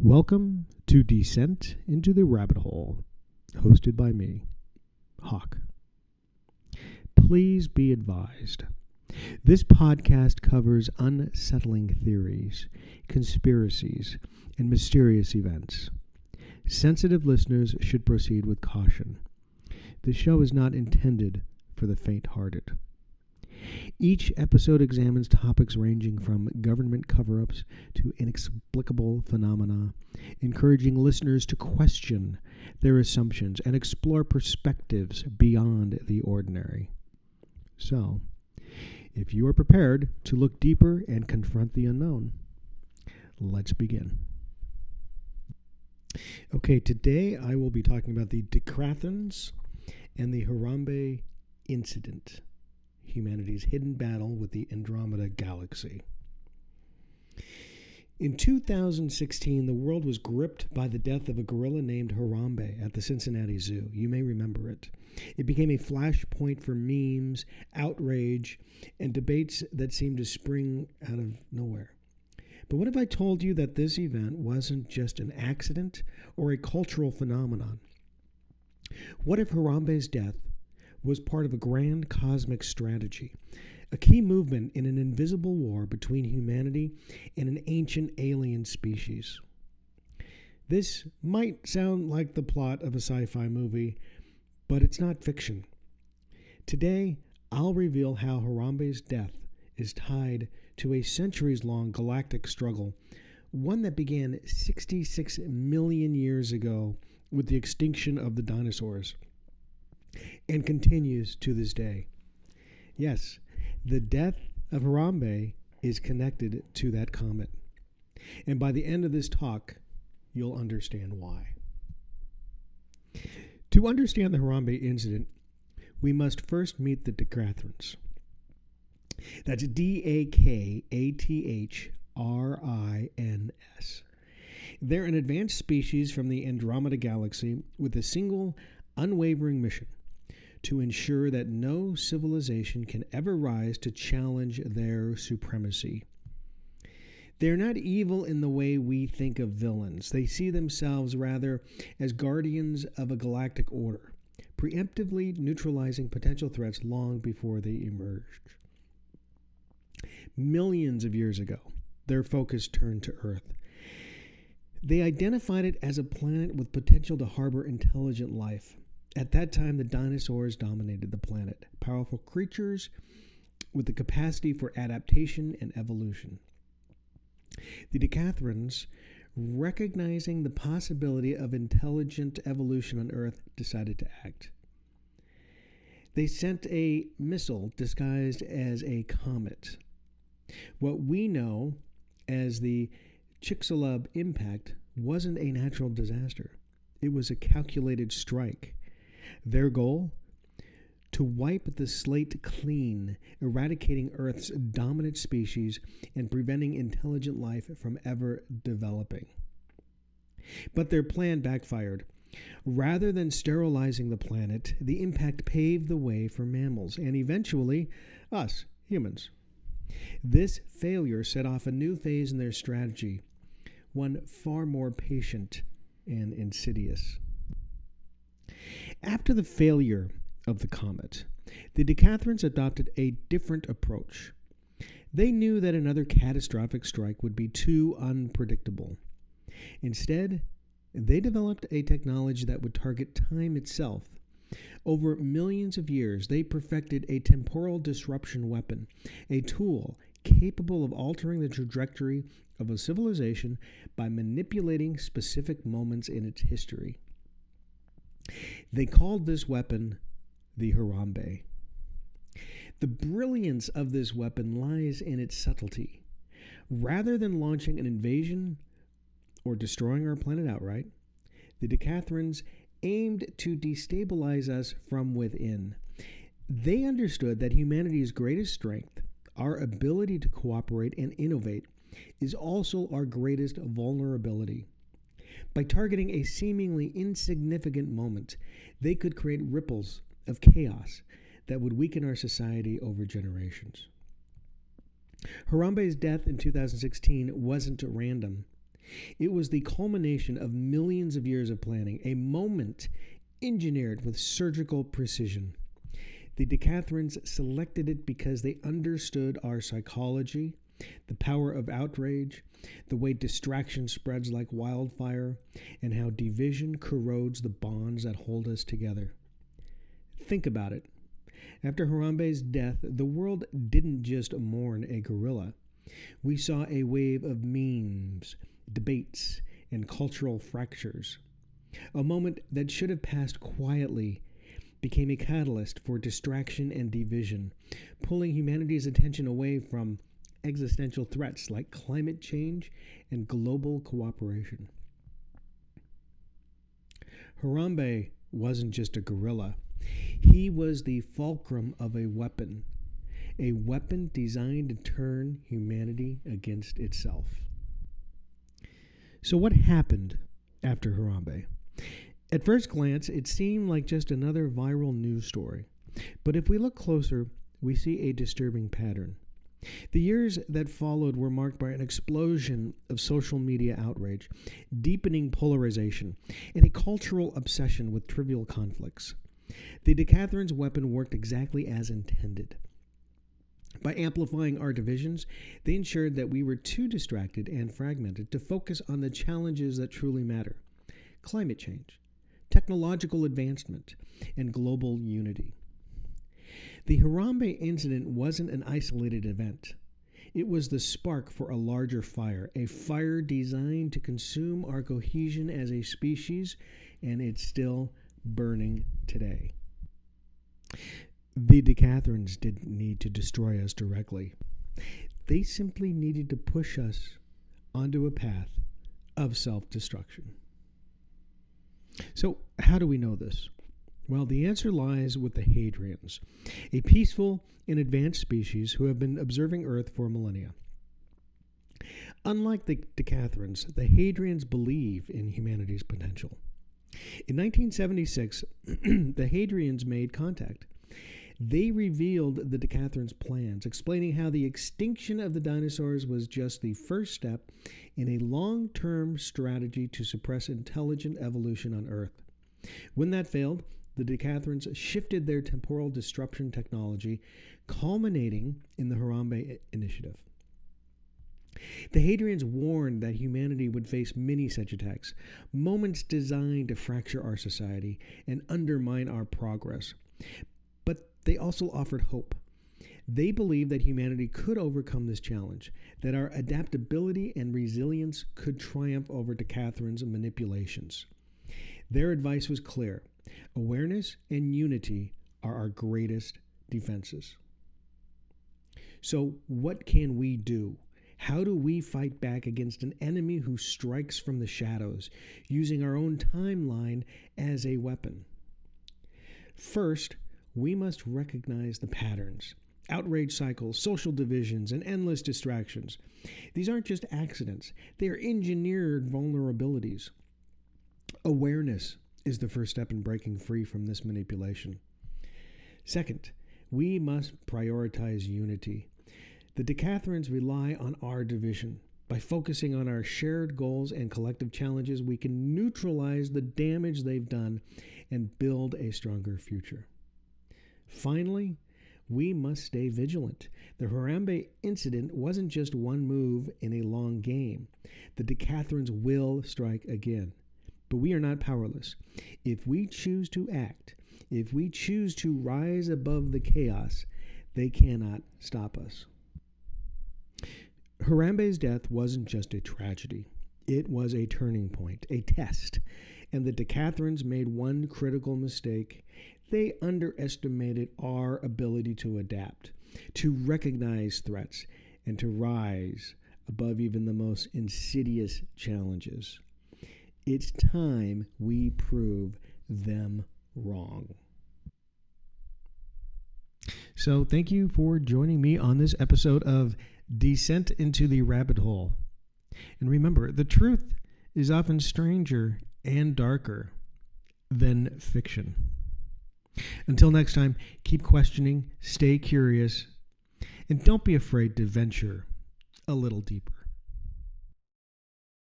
Welcome to Descent into the Rabbit Hole, hosted by me, Hawk. Please be advised, this podcast covers unsettling theories, conspiracies, and mysterious events. Sensitive listeners should proceed with caution. The show is not intended for the faint-hearted. Each episode examines topics ranging from government cover-ups to inexplicable phenomena, encouraging listeners to question their assumptions and explore perspectives beyond the ordinary. So, if you are prepared to look deeper and confront the unknown, let's begin. Okay, today I will be talking about the Dakathrins and the Harambe Incident, humanity's hidden battle with the Andromeda Galaxy. In 2016, the world was gripped by the death of a gorilla named Harambe at the Cincinnati Zoo. You may remember it. It became a flashpoint for memes, outrage, and debates that seemed to spring out of nowhere. But what if I told you that this event wasn't just an accident or a cultural phenomenon? What if Harambe's death was part of a grand cosmic strategy, a key movement in an invisible war between humanity and an ancient alien species? This might sound like the plot of a sci-fi movie, but it's not fiction. Today, I'll reveal how Harambe's death is tied to a centuries-long galactic struggle, one that began 66 million years ago with the extinction of the dinosaurs, and continues to this day. Yes, the death of Harambe is connected to that comet. And by the end of this talk, you'll understand why. To understand the Harambe incident, we must first meet the Dakathrins. That's Dakathrins. They're an advanced species from the Andromeda Galaxy with a single, unwavering mission: to ensure that no civilization can ever rise to challenge their supremacy. They're not evil in the way we think of villains. They see themselves rather as guardians of a galactic order, preemptively neutralizing potential threats long before they emerged. Millions of years ago, their focus turned to Earth. They identified it as a planet with potential to harbor intelligent life. At that time, the dinosaurs dominated the planet, powerful creatures with the capacity for adaptation and evolution. The Dakathrins, recognizing the possibility of intelligent evolution on Earth, decided to act. They sent a missile disguised as a comet. What we know as the Chicxulub impact wasn't a natural disaster. It was a calculated strike. Their goal? To wipe the slate clean, eradicating Earth's dominant species and preventing intelligent life from ever developing. But their plan backfired. Rather than sterilizing the planet, the impact paved the way for mammals and eventually us, humans. This failure set off a new phase in their strategy, one far more patient and insidious. After the failure of the comet, the Dakathrins adopted a different approach. They knew that another catastrophic strike would be too unpredictable. Instead, they developed a technology that would target time itself. Over millions of years, they perfected a temporal disruption weapon, a tool capable of altering the trajectory of a civilization by manipulating specific moments in its history. They called this weapon the Harambe. The brilliance of this weapon lies in its subtlety. Rather than launching an invasion or destroying our planet outright, the Dakathrins aimed to destabilize us from within. They understood that humanity's greatest strength, our ability to cooperate and innovate, is also our greatest vulnerability. By targeting a seemingly insignificant moment, they could create ripples of chaos that would weaken our society over generations. Harambe's death in 2016 wasn't random. It was the culmination of millions of years of planning, a moment engineered with surgical precision. The Dakathrins selected it because they understood our psychology, the power of outrage, the way distraction spreads like wildfire, and how division corrodes the bonds that hold us together. Think about it. After Harambe's death, the world didn't just mourn a gorilla. We saw a wave of memes, debates, and cultural fractures. A moment that should have passed quietly became a catalyst for distraction and division, pulling humanity's attention away from existential threats like climate change and global cooperation. Harambe wasn't just a gorilla. He was the fulcrum of a weapon designed to turn humanity against itself. So what happened after Harambe? At first glance, it seemed like just another viral news story. But if we look closer, we see a disturbing pattern. The years that followed were marked by an explosion of social media outrage, deepening polarization, and a cultural obsession with trivial conflicts. The Dakathrins' weapon worked exactly as intended. By amplifying our divisions, they ensured that we were too distracted and fragmented to focus on the challenges that truly matter: climate change, technological advancement, and global unity. The Harambe incident wasn't an isolated event. It was the spark for a larger fire, a fire designed to consume our cohesion as a species, and it's still burning today. The Dakathrins didn't need to destroy us directly. They simply needed to push us onto a path of self-destruction. So, how do we know this? Well, the answer lies with the Hadrians, a peaceful and advanced species who have been observing Earth for millennia. Unlike the Dakathrins, the Hadrians believe in humanity's potential. In 1976, the Hadrians made contact. They revealed the Dakathrins' plans, explaining how the extinction of the dinosaurs was just the first step in a long-term strategy to suppress intelligent evolution on Earth. When that failed, the Dakathrins shifted their temporal disruption technology, culminating in the Harambe Initiative. The Hadrians warned that humanity would face many such attacks, moments designed to fracture our society and undermine our progress. But they also offered hope. They believed that humanity could overcome this challenge, that our adaptability and resilience could triumph over Dakathrins' manipulations. Their advice was clear: awareness and unity are our greatest defenses. So, what can we do? How do we fight back against an enemy who strikes from the shadows, using our own timeline as a weapon? First, we must recognize the patterns: outrage cycles, social divisions, and endless distractions. These aren't just accidents, they are engineered vulnerabilities. Awareness is the first step in breaking free from this manipulation. Second, we must prioritize unity. The Dakathrins rely on our division. By focusing on our shared goals and collective challenges, we can neutralize the damage they've done and build a stronger future. Finally, we must stay vigilant. The Harambe incident wasn't just one move in a long game. The Dakathrins will strike again. But we are not powerless. If we choose to act, if we choose to rise above the chaos, they cannot stop us. Harambe's death wasn't just a tragedy. It was a turning point, a test. And the Dakathrins made one critical mistake. They underestimated our ability to adapt, to recognize threats, and to rise above even the most insidious challenges. It's time we prove them wrong. So thank you for joining me on this episode of Descent into the Rabbit Hole. And remember, the truth is often stranger and darker than fiction. Until next time, keep questioning, stay curious, and don't be afraid to venture a little deeper.